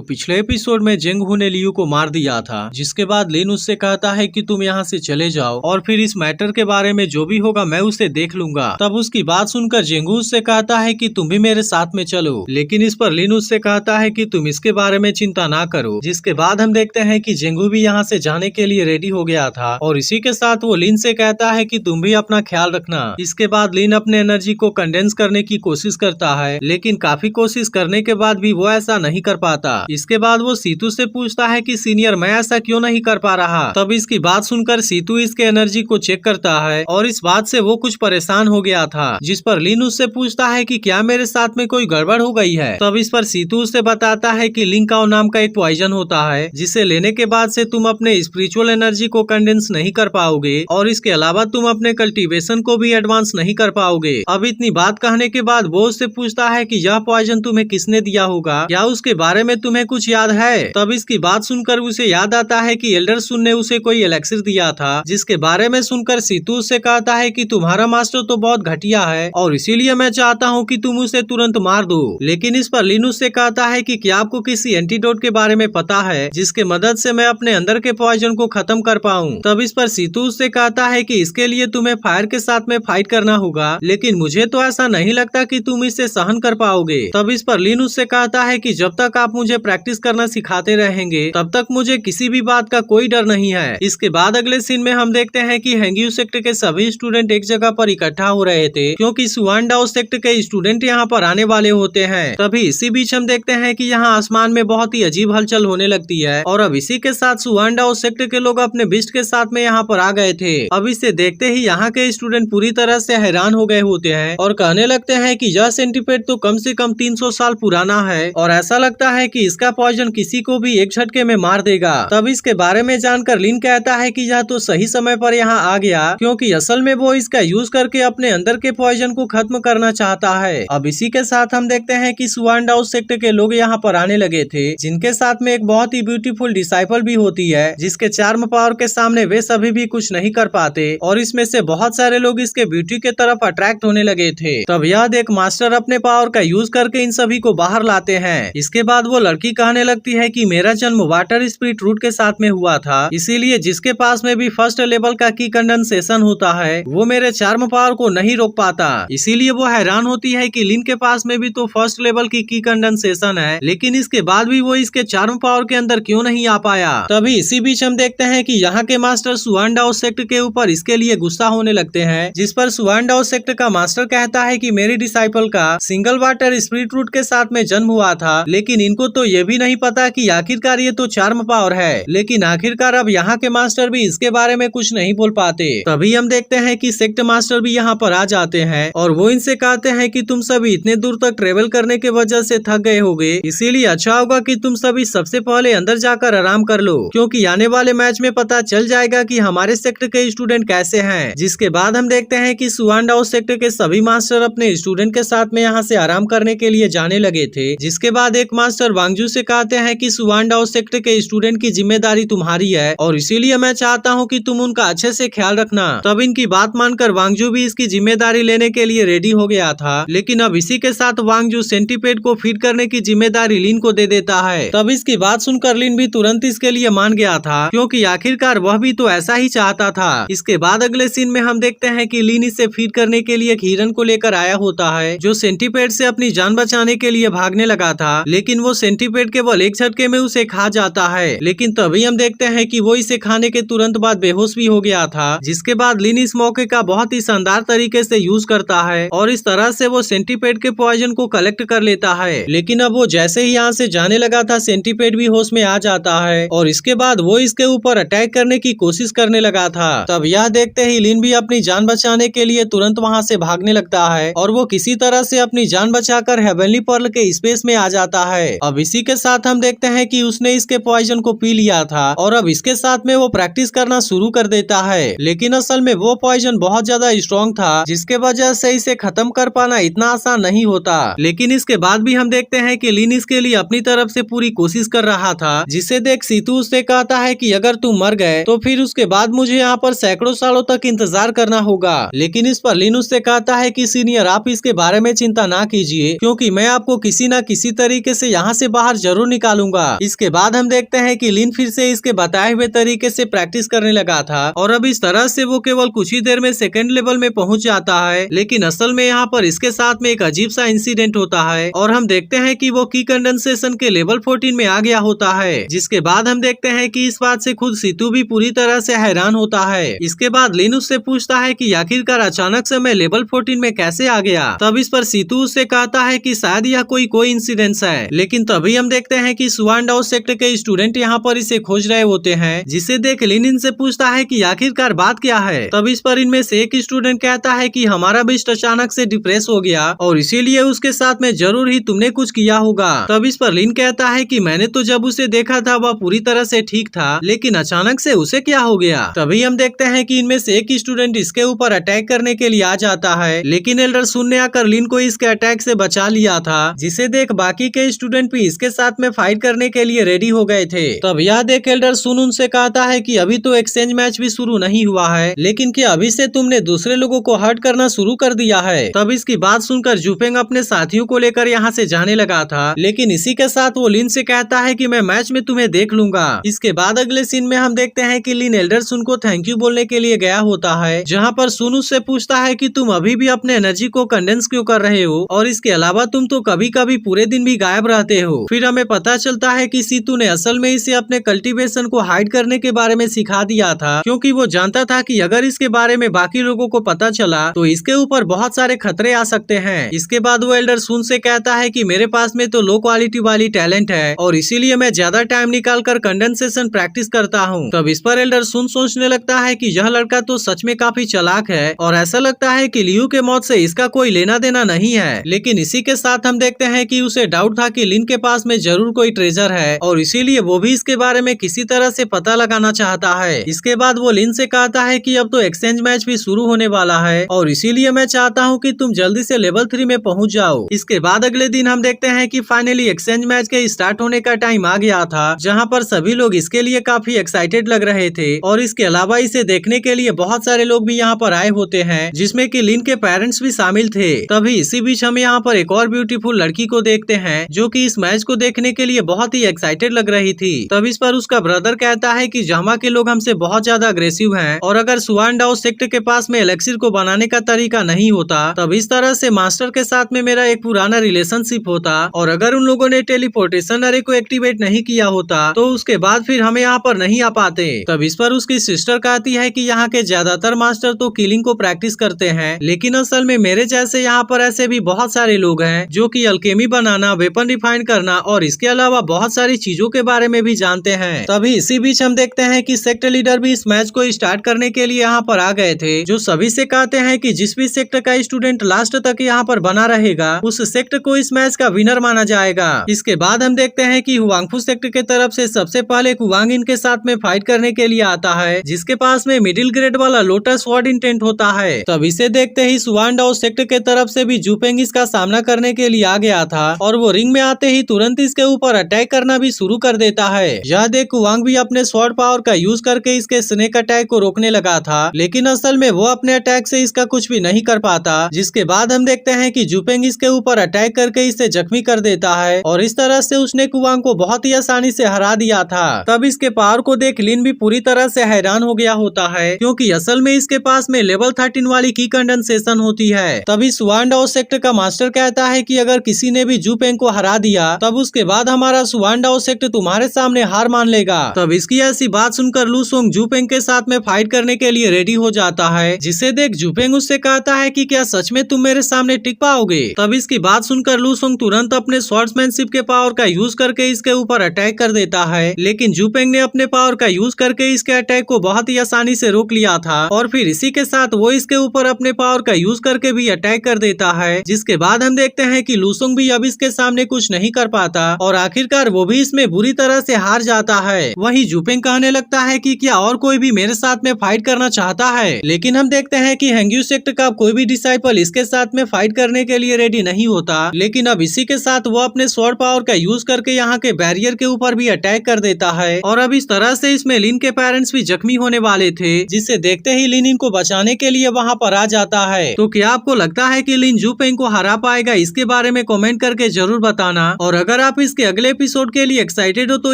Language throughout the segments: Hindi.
तो पिछले एपिसोड में जेंगहू ने लियू को मार दिया था, जिसके बाद लिन उससे कहता है कि तुम यहाँ से चले जाओ और फिर इस मैटर के बारे में जो भी होगा मैं उसे देख लूंगा। तब उसकी बात सुनकर जेंगहू उससे कहता है कि तुम भी मेरे साथ में चलो, लेकिन इस पर लिन उससे कहता है कि तुम इसके बारे में चिंता ना करो। जिसके बाद हम देखते हैं कि जेंगहू भी यहाँ से जाने के लिए रेडी हो गया था और इसी के साथ वो लिन से कहता है कि तुम भी अपना ख्याल रखना। इसके बाद लिन अपने एनर्जी को कंडेंस करने की कोशिश करता है, लेकिन काफी कोशिश करने के बाद भी वो ऐसा नहीं कर पाता। इसके बाद वो सीतू से पूछता है कि सीनियर मैं ऐसा क्यों नहीं कर पा रहा। तब इसकी बात सुनकर सीतू इसके एनर्जी को चेक करता है और इस बात से वो कुछ परेशान हो गया था। जिस पर लिन उससे पूछता है कि क्या मेरे साथ में कोई गड़बड़ हो गई है। तब इस पर सीतू उससे बताता है कि लिंकाओ नाम का एक पॉइजन होता है, जिसे लेने के बाद से तुम अपने स्पिरिचुअल एनर्जी को कंडेंस नहीं कर पाओगे और इसके अलावा तुम अपने कल्टीवेशन को भी एडवांस नहीं कर पाओगे। अब इतनी बात कहने के बाद वो उससे पूछता है कि यह पॉइजन तुम्हें किसने दिया होगा, क्या उसके बारे में तुम्हें कुछ याद है। तब इसकी बात सुनकर उसे याद आता है कि एल्डर सुन ने उसे कोई एलेक्सिर दिया था, जिसके बारे में सुनकर सीतू उससे कहता है कि तुम्हारा मास्टर तो बहुत घटिया है और इसीलिए मैं चाहता हूँ कि तुम उसे तुरंत मार दो। लेकिन इस पर लिन उससे कहता है कि क्या आपको किसी एंटीडोट के बारे में पता है जिसके मदद से मैं अपने अंदर के पॉइजन को खत्म कर पाऊँ। तब इस पर सीतू उससे कहता है कि इसके लिए तुम्हें फायर के साथ में फाइट करना होगा, लेकिन मुझे तो ऐसा नहीं लगता कि तुम इसे सहन कर पाओगे। तब इस पर लिन उससे कहता है कि जब तक आप मुझे प्रैक्टिस करना सिखाते रहेंगे तब तक मुझे किसी भी बात का कोई डर नहीं है। इसके बाद अगले सीन में हम देखते हैं कि हैंग्यू सेक्ट के सभी स्टूडेंट एक जगह पर इकट्ठा हो रहे थे, क्योंकि सुआनडाओ सेक्ट के स्टूडेंट यहाँ पर आने वाले होते हैं। तभी इसी बीच हम देखते हैं कि यहाँ आसमान में बहुत ही अजीब हलचल होने लगती है और अब इसी के साथ सुआनडाओ सेक्ट के लोग अपने बिस्ट के साथ में यहाँ पर आ गए थे। अब इसे देखते ही यहाँ के स्टूडेंट पूरी तरह से हैरान हो गए होते हैं और कहने लगते हैं कि यह सेंटीपेड तो कम से कम 300 साल पुराना है और ऐसा लगता है कि इसका पॉइजन किसी को भी एक झटके में मार देगा। तब इसके बारे में जानकर लिन कहता है कि यह तो सही समय पर यहाँ आ गया, क्योंकि असल में वो इसका यूज करके अपने अंदर के पॉइजन को खत्म करना चाहता है। अब इसी के साथ हम देखते हैं कि सुआनडाओ सेक्ट के लोग यहाँ पर आने लगे थे, जिनके साथ में एक बहुत ही ब्यूटीफुल डिसाइपल भी होती है, जिसके चार्म पावर के सामने वे सभी भी कुछ नहीं कर पाते और इसमें से बहुत सारे लोग इसके ब्यूटी के तरफ अट्रैक्ट होने लगे थे। तब यह देख मास्टर अपने पावर का यूज करके इन सभी को बाहर लाते हैं। इसके बाद वो लड़की कहने लगती है कि मेरा जन्म वाटर स्पिरिट रूट के साथ में हुआ था, इसीलिए जिसके पास में भी फर्स्ट लेवल का की कंडेंसेशन होता है वो मेरे चार्म पावर को नहीं रोक पाता। इसीलिए वो हैरान होती है कि लिन के पास में भी तो फर्स्ट लेवल की कंडेंसेशन है, लेकिन इसके बाद भी वो इसके चार्म पावर के अंदर क्यों नहीं आ पाया। तभी इसी बीच हम देखते हैं कि यहाँ के मास्टर सुआनडाओ सेक्ट के ऊपर इसके लिए गुस्सा होने लगते हैं, जिस पर सुआनडाओ सेक्ट का मास्टर कहता है कि मेरी डिसाइपल का सिंगल वाटर स्पिरिट रूट के साथ में जन्म हुआ था, लेकिन इनको तो ये भी नहीं पता कि आखिरकार ये तो चार्म पावर है। लेकिन आखिरकार अब यहाँ के मास्टर भी इसके बारे में कुछ नहीं बोल पाते। तभी हम देखते हैं कि सेक्ट मास्टर भी यहाँ पर आ जाते हैं और वो इनसे कहते हैं कि तुम सभी इतने दूर तक ट्रेवल करने के वजह से थक गए होगे, इसीलिए अच्छा होगा कि तुम सभी सबसे पहले अंदर जाकर आराम कर लो, क्योंकि आने वाले मैच में पता चल जाएगा कि हमारे सेक्ट के स्टूडेंट कैसे हैं। जिसके बाद हम देखते हैं कि सुआनडाओ सेक्ट के सभी मास्टर अपने स्टूडेंट के साथ में यहाँ से आराम करने के लिए जाने लगे थे। जिसके बाद एक मास्टर वांगजू से कहते हैं कि सुआनडाओ सेक्ट के स्टूडेंट की जिम्मेदारी तुम्हारी है और इसीलिए मैं चाहता हूँ कि तुम उनका अच्छे से ख्याल रखना। तब इनकी बात मानकर वांगजू भी इसकी जिम्मेदारी लेने के लिए रेडी हो गया था, लेकिन अब इसी के साथ वांगजू सेंटीपेड को फीड करने की जिम्मेदारी लिन को दे देता है। तब इसकी बात सुनकर लिन भी तुरंत इसके लिए मान गया था, क्योंकि आखिरकार वह भी तो ऐसा ही चाहता था। इसके बाद अगले सीन में हम देखते हैं कि लिन इसे फीड करने के लिए एक हिरन को लेकर आया होता है, जो सेंटीपेड से अपनी जान बचाने के लिए भागने लगा था, लेकिन वो सेंटीपेड केवल एक झटके में उसे खा जाता है। लेकिन तभी हम देखते हैं कि वो इसे खाने के तुरंत बाद बेहोश भी हो गया था। जिसके बाद लिन इस मौके का बहुत ही शानदार तरीके से यूज करता है और इस तरह से वो सेंटीपेड के पॉइजन को कलेक्ट कर लेता है। लेकिन अब वो जैसे ही यहाँ से जाने लगा था, सेंटीपेड भी होश में आ जाता है और इसके बाद वो इसके ऊपर अटैक करने की कोशिश करने लगा था। तब यह देखते ही लिन भी अपनी जान बचाने के लिए तुरंत वहाँ से भागने लगता है और वो किसी तरह से अपनी जान बचाकर हेवनली पर्ल के स्पेस में आ जाता है। अब इसी के साथ हम देखते हैं कि उसने इसके पॉइजन को पी लिया था और अब इसके साथ में वो प्रैक्टिस करना शुरू कर देता है, लेकिन असल में वो पॉइजन बहुत ज्यादा स्ट्रॉन्ग था, जिसके वजह से इसे खत्म कर पाना इतना आसान नहीं होता। लेकिन इसके बाद भी हम देखते हैं कि लिन इसके लिए अपनी तरफ से पूरी कोशिश कर रहा था, जिसे देख सीतू उससे कहता है कि अगर तुम मर गए तो फिर उसके बाद मुझे यहाँ पर सैकड़ों सालों तक इंतजार करना होगा। लेकिन इस पर लिन उससे कहता है कि सीनियर आप इसके बारे में चिंता ना कीजिए, क्योंकि मैं आपको किसी न किसी तरीके से यहाँ से बाहर बाहर जरूर निकालूंगा। इसके बाद हम देखते हैं कि लिन फिर से इसके बताए हुए तरीके से प्रैक्टिस करने लगा था और अब इस तरह से वो केवल कुछ ही देर में सेकंड लेवल में पहुंच जाता है। लेकिन असल में यहाँ पर इसके साथ में एक अजीब सा इंसिडेंट होता है और हम देखते हैं कि वो की कंडेंसेशन के लेवल 14 में आ गया होता है। जिसके बाद हम देखते हैं कि इस बात से खुद सीतू भी पूरी तरह से हैरान होता है। इसके बाद लिन उससे पूछता है कि आखिरकार अचानक से मैं लेवल 14 में कैसे आ गया। तब इस पर सीतू उससे कहता है कि शायद यह कोई इंसिडेंस है। लेकिन तभी हम देखते हैं कि सुवानडाओ सेक्टर के स्टूडेंट यहाँ पर इसे खोज रहे होते हैं, जिसे देख लिन इनसे पूछता है कि आखिरकार बात क्या है। तब इस पर इनमें से एक स्टूडेंट कहता है कि हमारा बेस्ट अचानक से डिप्रेस हो गया और इसीलिए उसके साथ में जरूर ही तुमने कुछ किया होगा। तब इस पर लिन कहता है कि मैंने तो जब उसे देखा था वह पूरी तरह से ठीक था, लेकिन अचानक से उसे क्या हो गया। तभी हम देखते हैं कि इनमें से एक स्टूडेंट इसके ऊपर अटैक करने के लिए आ जाता है, लेकिन एल्डर सुन ने आकर लिन को इसके अटैक से बचा लिया था, जिसे देख बाकी के स्टूडेंट भी इसके साथ में फाइट करने के लिए रेडी हो गए थे। तब यह देख एल्डर सुन उनसे कहता है कि अभी तो एक्सचेंज मैच भी शुरू नहीं हुआ है, लेकिन क्या अभी से तुमने दूसरे लोगों को हर्ट करना शुरू कर दिया है। तब इसकी बात सुनकर जुपेंग अपने साथियों को लेकर यहाँ से जाने लगा था, लेकिन इसी के साथ वो लिन से कहता है कि मैं मैच में तुम्हें देख लूंगा। इसके बाद अगले सीन में हम देखते हैं कि लिन एल्डर सुन को थैंक यू बोलने के लिए गया होता है, जहाँ पर सुन उससे पूछता है कि तुम अभी भी अपने एनर्जी को कंडेंस क्यों कर रहे हो और इसके अलावा तुम तो कभी कभी पूरे दिन भी गायब रहते हो। फिर हमें पता चलता है कि सीतू ने असल में इसे अपने कल्टीवेशन को हाइड करने के बारे में सिखा दिया था, क्योंकि वो जानता था कि अगर इसके बारे में बाकी लोगों को पता चला तो इसके ऊपर बहुत सारे खतरे आ सकते हैं। इसके बाद वो एल्डर सुन से कहता है कि मेरे पास में तो लो क्वालिटी वाली टैलेंट है और इसीलिए मैं ज्यादा टाइम निकाल कर कंडेंसेशन प्रैक्टिस करता हूँ। तब इस पर एल्डर सुन सोचने लगता है कि यह लड़का तो सच में काफी चालाक है और ऐसा लगता है कि लियू के मौत से इसका कोई लेना देना नहीं है। लेकिन इसी के साथ हम देखते हैं कि उसे डाउट था कि लिन के पास में जरूर कोई ट्रेजर है और इसीलिए वो भी इसके बारे में किसी तरह से पता लगाना चाहता है। इसके बाद वो लिन से कहता है कि अब तो एक्सचेंज मैच भी शुरू होने वाला है और इसीलिए मैं चाहता हूँ कि तुम जल्दी से लेवल 3 में पहुँच जाओ। इसके बाद अगले दिन हम देखते हैं कि फाइनली एक्सचेंज मैच के स्टार्ट होने का टाइम आ गया था, जहाँ पर सभी लोग इसके लिए काफी एक्साइटेड लग रहे थे और इसके अलावा इसे देखने के लिए बहुत सारे लोग भी यहाँ पर आए होते हैं, जिसमें कि लिन के पेरेंट्स भी शामिल थे। तभी इसी बीच हम यहाँ पर एक और ब्यूटीफुल लड़की को देखते हैं जो कि इस मैच को देखने के लिए बहुत ही एक्साइटेड लग रही थी। तब इस पर उसका ब्रदर कहता है कि जामा के लोग हमसे बहुत ज्यादा अग्रेसिव हैं और अगर सुवानडाओ सेक्टर के पास में एलेक्सिर को बनाने का तरीका नहीं होता तब इस तरह से मास्टर के साथ में मेरा एक पुराना रिलेशनशिप होता और अगर उन लोगों ने टेलीपोर्टेशन अरे को एक्टिवेट नहीं किया होता तो उसके बाद फिर हमें यहाँ पर नहीं आ पाते। तब इस पर उसकी सिस्टर कहती है कि यहाँ के ज्यादातर मास्टर तो किलिंग को प्रैक्टिस करते हैं, लेकिन असल में मेरे जैसे यहाँ पर ऐसे भी बहुत सारे लोग हैं जो कि अल्केमी बनाना, वेपन रिफाइन करना और इसके अलावा बहुत सारी चीजों के बारे में भी जानते हैं। तभी इसी बीच हम देखते हैं कि सेक्टर लीडर भी इस मैच को स्टार्ट करने के लिए यहाँ पर आ गए थे, जो सभी से कहते हैं कि जिस भी सेक्टर का स्टूडेंट लास्ट तक यहाँ पर बना रहेगा उस सेक्टर को इस मैच का विनर माना जाएगा। इसके बाद हम देखते हैं कि हुआंगफू सेक्टर के तरफ से सबसे पहले कुवांग इनके साथ में फाइट करने के लिए आता है, जिसके पास में मिडिल ग्रेड वाला लोटस स्वॉर्ड इंटेंट होता है। तब इसे देखते ही सुवानडाओ सेक्टर के तरफ से भी जुपेंग इसका सामना करने के लिए आ गया था और वो रिंग में आते ही तुरंत इसके ऊपर अटैक करना भी शुरू कर देता है। यह देख कुवांग भी अपने स्वॉर्ड पावर का यूज करके इसके स्नेक अटैक को रोकने लगा था, लेकिन असल में वो अपने अटैक से इसका कुछ भी नहीं कर पाता। जिसके बाद हम देखते हैं कि जुपेंग इसके ऊपर अटैक करके इसे जख्मी कर देता है और इस तरह से उसने कुवांग को बहुत ही आसानी से हरा दिया था। तब इसके पावर को देख लिन भी पूरी तरह से हैरान हो गया होता है, क्योंकि असल में इसके पास में लेवल 13 वाली की कंडेंसेशन होती है। तभी सुवानडाओ सेक्टर का मास्टर कहता है कि अगर किसी ने भी जुपेंग को हरा दिया तब उसके बाद हमारा सुवानडाओ सेक्टर तुम्हारे सामने हार मान लेगा। तब इसकी ऐसी बात सुनकर लूसोंग जुपेंग के साथ में फाइट करने के लिए रेडी हो जाता है, जिसे देख जुपेंग उससे कहता है कि क्या सच में तुम मेरे सामने टिक पाओगे। तब इसकी बात सुनकर लूसोंग तुरंत अपने स्वॉर्ड्समैनशिप के पावर का यूज करके इसके ऊपर अटैक कर देता है, लेकिन जुपेंग ने अपने पावर का यूज करके इसके अटैक को बहुत ही आसानी से रोक लिया था और फिर इसी के साथ वो इसके ऊपर अपने पावर का यूज करके भी अटैक कर देता है। जिसके बाद हम देखते हैं कि लूसोंग भी अब इसके सामने कुछ नहीं कर पाता और आखिरकार वो भी इसमें बुरी तरह से हार जाता है। वहीं जुपेंग कहने लगता है कि क्या और कोई भी मेरे साथ में फाइट करना चाहता है, लेकिन हम देखते हैं कि हैंग्यू सेक्टर का कोई भी डिसाइपल इसके साथ में फाइट करने के लिए रेडी नहीं होता। लेकिन अब इसी के साथ वो अपने स्वॉर्ड पावर का यूज करके यहाँ के बैरियर के ऊपर भी अटैक कर देता है और अब इस तरह से इसमें लिन के पेरेंट्स भी जख्मी होने वाले थे, जिसे देखते ही लिन इनको बचाने के लिए वहाँ पर आ जाता है। तो क्या आपको लगता है कि लिन जुपेंग को हरा पाएगा? इसके बारे में कमेंट करके जरूर बताना और अगर अगर आप इसके अगले एपिसोड के लिए एक्साइटेड हो तो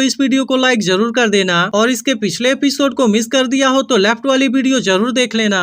इस वीडियो को लाइक जरूर कर देना और इसके पिछले एपिसोड को मिस कर दिया हो तो लेफ्ट वाली वीडियो जरूर देख लेना।